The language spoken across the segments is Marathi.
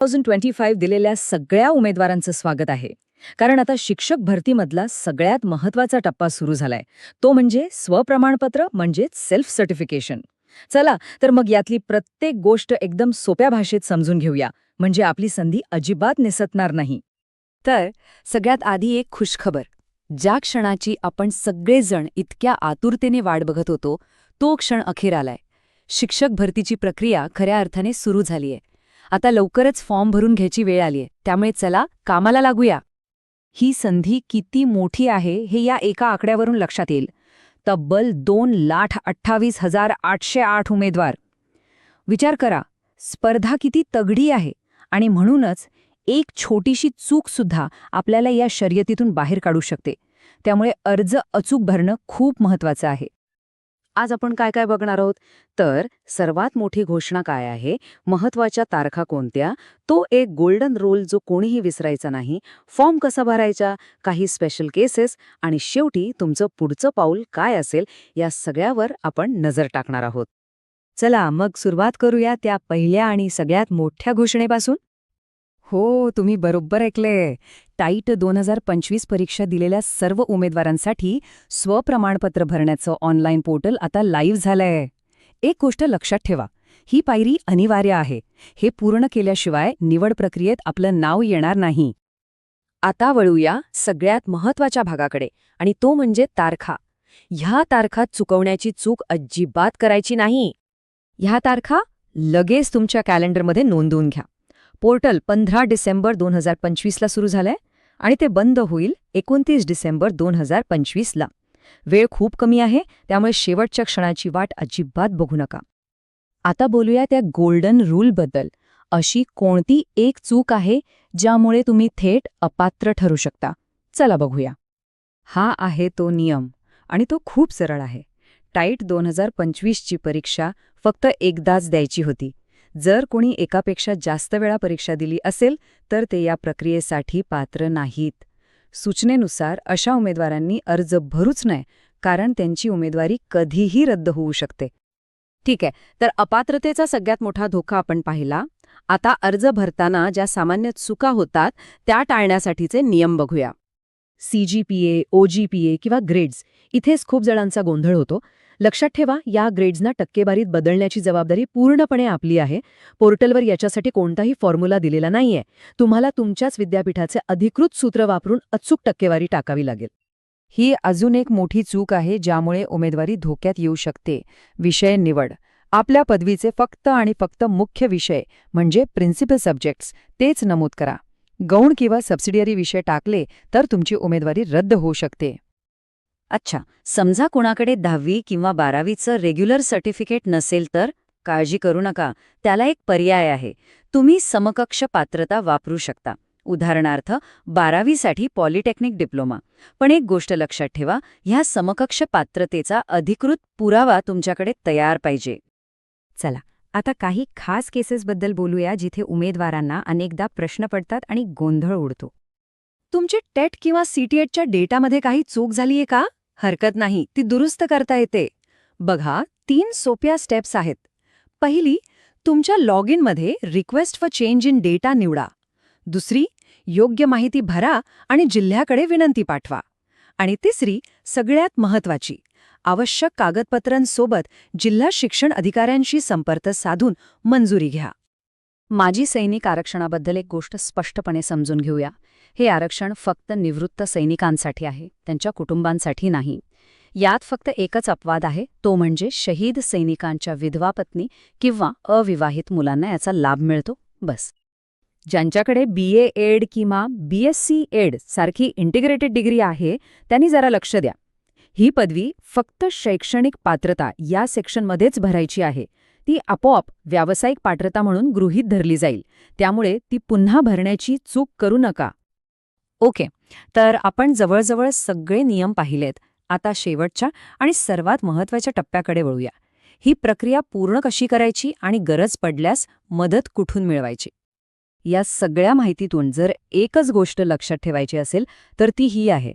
2025 दिलेल्या सगळ्या उमेदवारांचं स्वागत आहे. कारण आता शिक्षक भरतीमधला सगळ्यात महत्त्वाचा टप्पा सुरू झालाय. तो म्हणजे स्वप्रमाणपत्र म्हणजेच सेल्फ सर्टिफिकेशन. चला तर मग यातली प्रत्येक गोष्ट एकदम सोप्या भाषेत समजून घेऊया, म्हणजे आपली संधी अजिबात निसटणार नाही. तर सगळ्यात आधी एक खुशखबर. ज्या क्षणाची आपण सगळेजण इतक्या आतुरतेने वाट बघत होतो, तो क्षण अखेर आलाय. शिक्षक भरतीची प्रक्रिया खऱ्या अर्थाने सुरू झालीय. आता लवकरच फॉर्म भरून घ्यायची वेळ आलीय, त्यामुळे चला कामाला लागूया. ही संधी किती मोठी आहे हे या एका आकड्यावरून लक्षात येईल. तब्बल 2,28,808 उमेदवार. विचार करा, स्पर्धा किती तगडी आहे, आणि म्हणूनच एक छोटीशी चूकसुद्धा आपल्याला या शर्यतीतून बाहेर काढू शकते. त्यामुळे अर्ज अचूक भरणं खूप महत्त्वाचं आहे. आज आपण काय काय बघणार आहोत, तर सर्वात मोठी घोषणा काय आहे, महत्त्वाच्या तारखा कोणत्या, तो एक गोल्डन रूल जो कोणीही विसरायचा नाही, फॉर्म कसा भरायचा, काही स्पेशल केसेस, आणि शेवटी तुमचं पुढचं पाऊल काय असेल, या सगळ्यावर आपण नजर टाकणार आहोत. चला मग सुरुवात करूया त्या पहिल्या आणि सगळ्यात मोठ्या घोषणेपासून. हो, तुम्ही बरोबर ऐकले. टाईट 2025 परीक्षा दिलेल्या सर्व उमेदवारांसाठी स्वप्रमाणपत्र भरण्याचं ऑनलाईन पोर्टल आता लाईव्ह झालंय. एक गोष्ट लक्षात ठेवा, ही पायरी अनिवार्य आहे. हे पूर्ण केल्याशिवाय निवड प्रक्रियेत आपलं नाव येणार नाही. आता वळूया सगळ्यात महत्त्वाच्या भागाकडे, आणि तो म्हणजे तारखा. ह्या तारखा चुकवण्याची चूक अजिबात करायची नाही. ह्या तारखा लगेच तुमच्या कॅलेंडरमध्ये नोंदवून घ्या. पोर्टल 15 डिसेंबर 2025ला सुरू झालंय आणि ते बंद होईल 29 डिसेंबर 2025ला. वेळ खूप कमी आहे, त्यामुळे शेवटच्या क्षणाची वाट अजिबात बघू नका. आता बोलूया त्या गोल्डन रूलबद्दल. अशी कोणती एक चूक आहे ज्यामुळे तुम्ही थेट अपात्र ठरू शकता? चला बघूया. हा आहे तो नियम, आणि तो खूप सरळ आहे. टाईट 2025ची परीक्षा फक्त एकदाच द्यायची होती. जर कोणी एकापेक्षा जास्त वेळा परीक्षा दिली असेल तर ते या प्रक्रियेसाठी पात्र नाहीत. सूचनेनुसार अशा उमेदवारांनी अर्ज भरूच नये, कारण त्यांची उमेदवारी कधीही रद्द होऊ शकते. ठीक आहे, तर अपात्रतेचा सगळ्यात मोठा धोका आपण पाहिला. आता अर्ज भरताना ज्या सामान्य चुका होतात त्या टाळण्यासाठीचे नियम बघूया. CGPA, OGPA किंवा ग्रेड्स, इथेच खूप जणांचा गोंधळ होतो. लक्षात ठेवा, या ग्रेड्सना टक्केवारीत बदलण्याची जबाबदारी पूर्णपणे आपली आहे. पोर्टलवर याच्यासाठी कोणताही फॉर्म्युला दिलेला नाहीये. तुम्हाला तुमच्याच विद्यापीठाचे अधिकृत सूत्र वापरून अचूक टक्केवारी टाकावी लागेल. ही अजून एक मोठी चूक आहे ज्यामुळे उमेदवारी धोक्यात येऊ शकते. विषय निवड. आपल्या पदवीचे फक्त आणि फक्त मुख्य विषय म्हणजे प्रिन्सिपल सब्जेक्ट्स तेच नमूद करा. गौण किंवा सबसिडियरी विषय टाकले तर तुमची उमेदवारी रद्द होऊ शकते. अच्छा, समजा कोणाकडे 10वी किंवा 12वीचं रेग्युलर सर्टिफिकेट नसेल तर काळजी करू नका, त्याला एक पर्याय आहे. तुम्ही समकक्ष पात्रता वापरू शकता. उदाहरणार्थ 12वीसाठी पॉलिटेक्निक डिप्लोमा. पण एक गोष्ट लक्षात ठेवा, ह्या समकक्ष पात्रतेचा अधिकृत पुरावा तुमच्याकडे तयार पाहिजे. चला आता काही खास केसेसबद्दल बोलूया जिथे उमेदवारांना अनेकदा प्रश्न पडतात आणि गोंधळ उडतो. तुमचे टेट किंवा CTETच्या डेटामध्ये काही चूक झालीये का? हरकत नाही, ती दुरुस्त करता येते. बघा, 3 सोप्या स्टेप्स आहेत. पहिली, तुमच्या लॉग इनमध्ये request for change in data निवडा. दुसरी, योग्य माहिती भरा आणि जिल्ह्याकडे विनंती पाठवा. आणि तिसरी, सगळ्यात महत्त्वाची, आवश्यक कागदपत्रांसोबत जिल्हा शिक्षण अधिकाऱ्यांशी संपर्क साधून मंजुरी घ्या. माजी सैनिक आरक्षणाबद्दल एक गोष्ट स्पष्टपणे समजून घेऊया. हे आरक्षण फक्त निवृत्त सैनिकांसाठी आहे, त्यांच्या कुटुंबांसाठी नाही. यात फक्त एकच अपवाद आहे, तो म्हणजे शहीद सैनिकांच्या विधवा पत्नी किंवा अविवाहित मुलांना याचा लाभ मिळतो, बस. ज्यांच्याकडे BA एड किंवा BSc एड सारखी इंटिग्रेटेड डिग्री आहे त्यांनी जरा लक्ष द्या. ही पदवी फक्त शैक्षणिक पात्रता या सेक्शनमध्येच भरायची आहे. ती आपोआप व्यावसायिक पात्रता म्हणून गृहीत धरली जाईल, त्यामुळे ती पुन्हा भरण्याची चूक करू नका. ओके, तर आपण जवळजवळ सगळे नियम पाहिलेत. आता शेवटच्या आणि सर्वात महत्त्वाच्या टप्प्याकडे वळूया. ही प्रक्रिया पूर्ण कशी करायची आणि गरज पडल्यास मदत कुठून मिळवायची? या सगळ्या माहितीतून जर एकच गोष्ट लक्षात ठेवायची असेल तर ती ही आहे,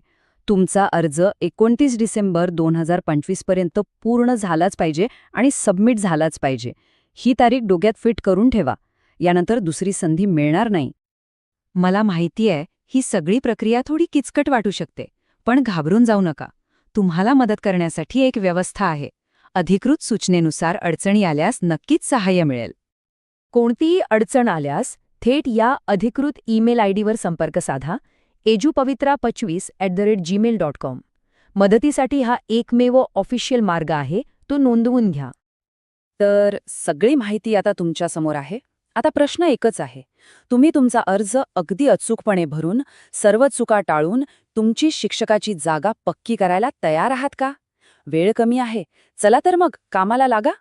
तुमचा अर्ज 29 डिसेंबर 2025 पर्यंत पूर्ण झालाच पाहिजे आणि सबमिट झालाच पाहिजे. ही तारीख डोक्यात फिट करून ठेवा. यानंतर दुसरी संधी मिळणार नाही. मला माहिती आहे, ही सगळी प्रक्रिया थोडी किचकट वाटू शकते, पण घाबरून जाऊ नका. तुम्हाला मदत करण्यासाठी एक व्यवस्था आहे. अधिकृत सूचनेनुसार अडचणी आल्यास नक्कीच सहाय्य मिळेल. कोणतीही अडचण आल्यास थेट या अधिकृत ईमेल आयडीवर संपर्क साधा, ejupavitra25@gmail.com. मदतीसाठी हा एकमेव ऑफिशियल मार्ग आहे, तो नोंदवून घ्या. तर सगळी माहिती आता तुमच्यासमोर आहे. आता प्रश्न एकच आहे, तुम्ही तुमचा अर्ज अगदी अचूकपणे भरून सर्व चुका टाळून तुमची शिक्षकाची जागा पक्की करायला तयार आहात का? वेळ कमी आहे. चला तर मग कामाला लागा.